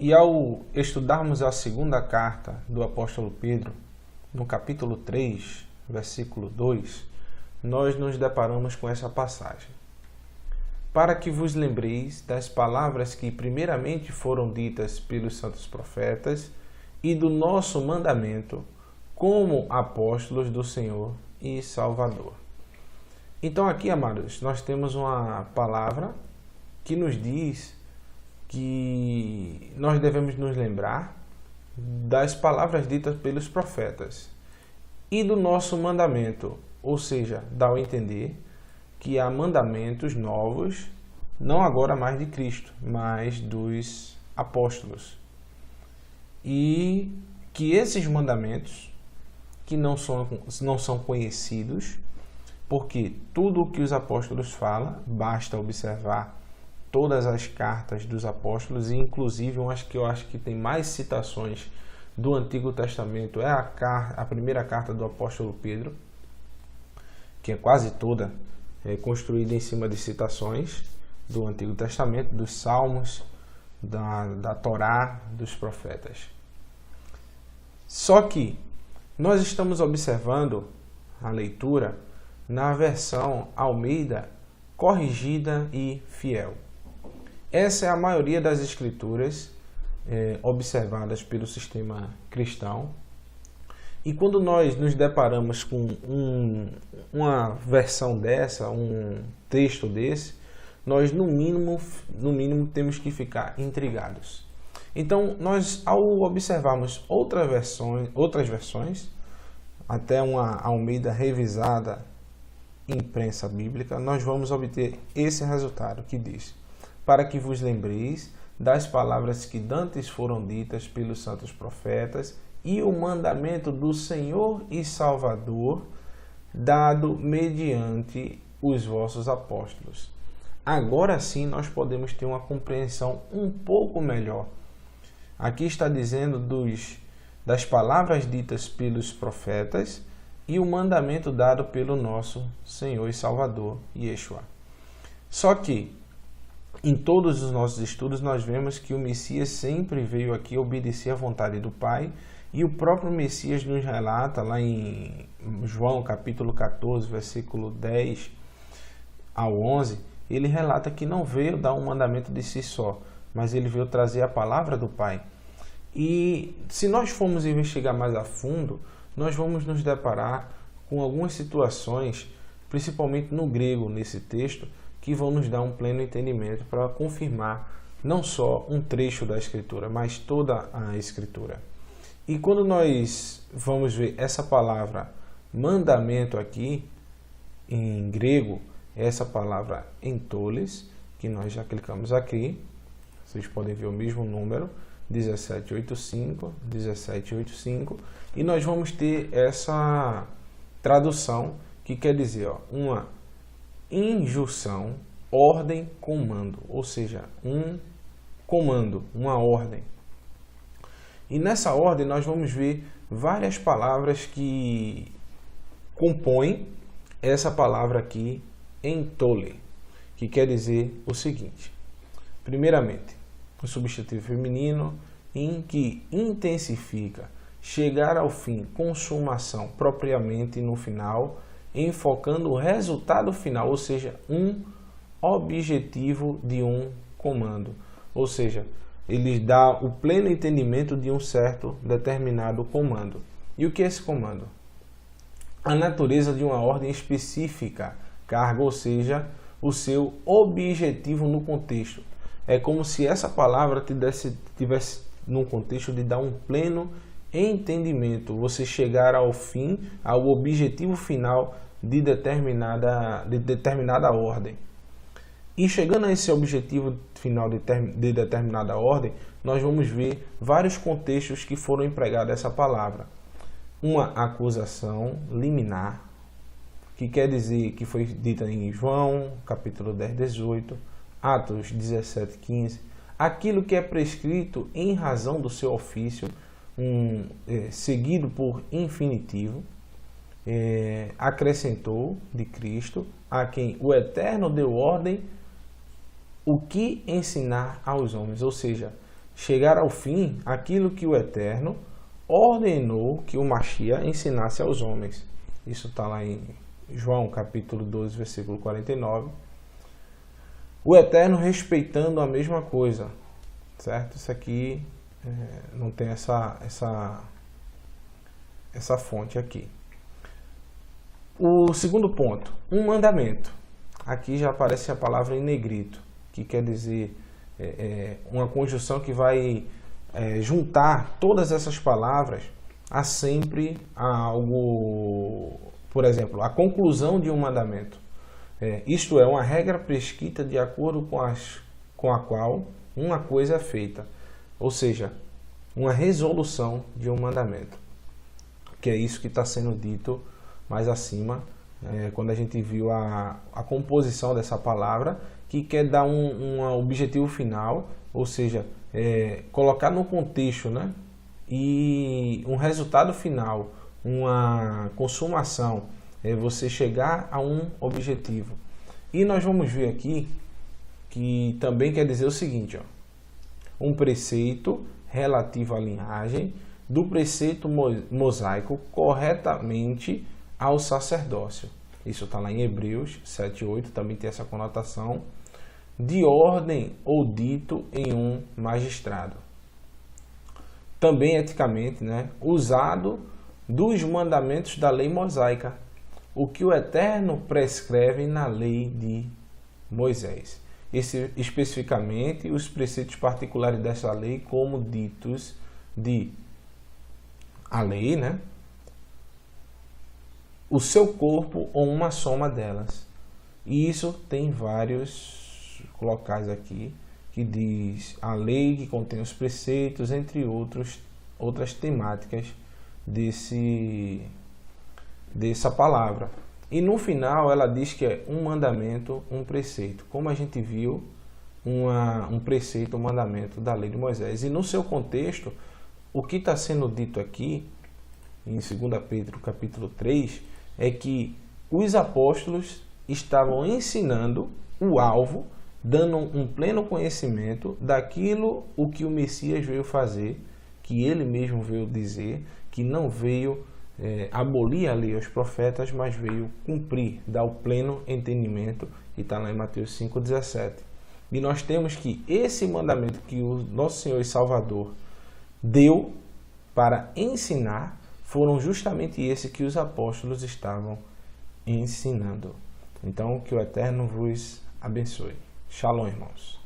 E ao estudarmos a segunda carta do apóstolo Pedro, no capítulo 3, versículo 2, nós nos deparamos com essa passagem. Para que vos lembreis das palavras que primeiramente foram ditas pelos santos profetas e do nosso mandamento como apóstolos do Senhor e Salvador. Então aqui, amados, nós temos uma palavra que nos diz que nós devemos nos lembrar das palavras ditas pelos profetas e do nosso mandamento, ou seja, dá ao entender que há mandamentos novos, não agora mais de Cristo, mas dos apóstolos. E que esses mandamentos, que não são conhecidos, porque tudo o que os apóstolos falam, basta observar todas as cartas dos apóstolos, e inclusive umas que eu acho que tem mais citações do Antigo Testamento é a primeira carta do apóstolo Pedro, que é quase toda construída em cima de citações do Antigo Testamento, dos Salmos, da Torá, dos profetas. Só que nós estamos observando a leitura na versão Almeida corrigida e fiel. Essa é a maioria das escrituras observadas pelo sistema cristão. E quando nós nos deparamos com uma versão dessa, um texto desse, nós no mínimo temos que ficar intrigados. Então, nós ao observarmos outras versões, até uma Almeida revisada em prensa bíblica, nós vamos obter esse resultado que diz: para que vos lembreis das palavras que dantes foram ditas pelos santos profetas e o mandamento do Senhor e Salvador, dado mediante os vossos apóstolos. Agora sim nós podemos ter uma compreensão um pouco melhor. Aqui está dizendo das palavras ditas pelos profetas e o mandamento dado pelo nosso Senhor e Salvador, Yeshua. Só que em todos os nossos estudos nós vemos que o Messias sempre veio aqui obedecer à vontade do Pai, e o próprio Messias nos relata lá em João capítulo 14, versículo 10 ao 11, ele relata que não veio dar um mandamento de si só, mas ele veio trazer a palavra do Pai. E se nós formos investigar mais a fundo, nós vamos nos deparar com algumas situações, principalmente no grego, nesse texto, que vão nos dar um pleno entendimento para confirmar não só um trecho da Escritura, mas toda a Escritura. E quando nós vamos ver essa palavra mandamento aqui, em grego, essa palavra entoles, que nós já clicamos aqui, vocês podem ver o mesmo número, 1785, e nós vamos ter essa tradução que quer dizer uma injunção, ordem, comando, ou seja, um comando, uma ordem. E nessa ordem nós vamos ver várias palavras que compõem essa palavra aqui, entole, que quer dizer o seguinte: primeiramente, o substantivo feminino, em que intensifica, chegar ao fim, consumação, propriamente no final, enfocando o resultado final, ou seja, um objetivo de um comando. Ou seja, ele dá o pleno entendimento de um certo determinado comando. E o que é esse comando? A natureza de uma ordem específica, carga, ou seja, o seu objetivo no contexto. É como se essa palavra tivesse num contexto de dar um pleno entendimento, você chegar ao fim, ao objetivo final de determinada ordem. E chegando a esse objetivo final de determinada ordem, nós vamos ver vários contextos que foram empregados essa palavra. Uma acusação liminar, que quer dizer que foi dita em João, capítulo 10, 18, Atos 17, 15, aquilo que é prescrito em razão do seu ofício, seguido por infinitivo, acrescentou de Cristo, a quem o Eterno deu ordem, o que ensinar aos homens. Ou seja, chegar ao fim aquilo que o Eterno ordenou que o Mashiach ensinasse aos homens. Isso está lá em João capítulo 12, versículo 49. O Eterno respeitando a mesma coisa, certo? Isso aqui não tem essa fonte aqui. O segundo ponto, um mandamento. Aqui já aparece a palavra em negrito, que quer dizer uma conjunção que vai juntar todas essas palavras a sempre algo, por exemplo, a conclusão de um mandamento. Isto é, uma regra prescrita de acordo com a qual uma coisa é feita. Ou seja, uma resolução de um mandamento. Que é isso que está sendo dito mais acima, quando a gente viu a composição dessa palavra, que quer dar um objetivo final, ou seja, colocar no contexto, né? E um resultado final, uma consumação, você chegar a um objetivo. E nós vamos ver aqui que também quer dizer o seguinte, ó, um preceito relativo à linhagem do preceito mosaico corretamente ao sacerdócio. Isso está lá em Hebreus 7:8, também tem essa conotação de ordem ou dito em um magistrado. Também eticamente, né, usado dos mandamentos da lei mosaica, o que o Eterno prescreve na lei de Moisés. Especificamente os preceitos particulares dessa lei como ditos de a lei, né? O seu corpo ou uma soma delas. E isso tem vários locais aqui que diz a lei que contém os preceitos, entre outras temáticas dessa palavra. E no final ela diz que é um mandamento, um preceito. Como a gente viu, um preceito, um mandamento da lei de Moisés. E no seu contexto, o que está sendo dito aqui, em 2 Pedro capítulo 3, é que os apóstolos estavam ensinando o alvo, dando um pleno conhecimento daquilo o que o Messias veio fazer, que ele mesmo veio dizer, que não veio abolir a lei aos profetas, mas veio cumprir, dar o pleno entendimento, e está lá em Mateus 5,17. E nós temos que esse mandamento que o nosso Senhor e Salvador deu para ensinar, foram justamente esse que os apóstolos estavam ensinando. Então, que o Eterno vos abençoe. Shalom, irmãos.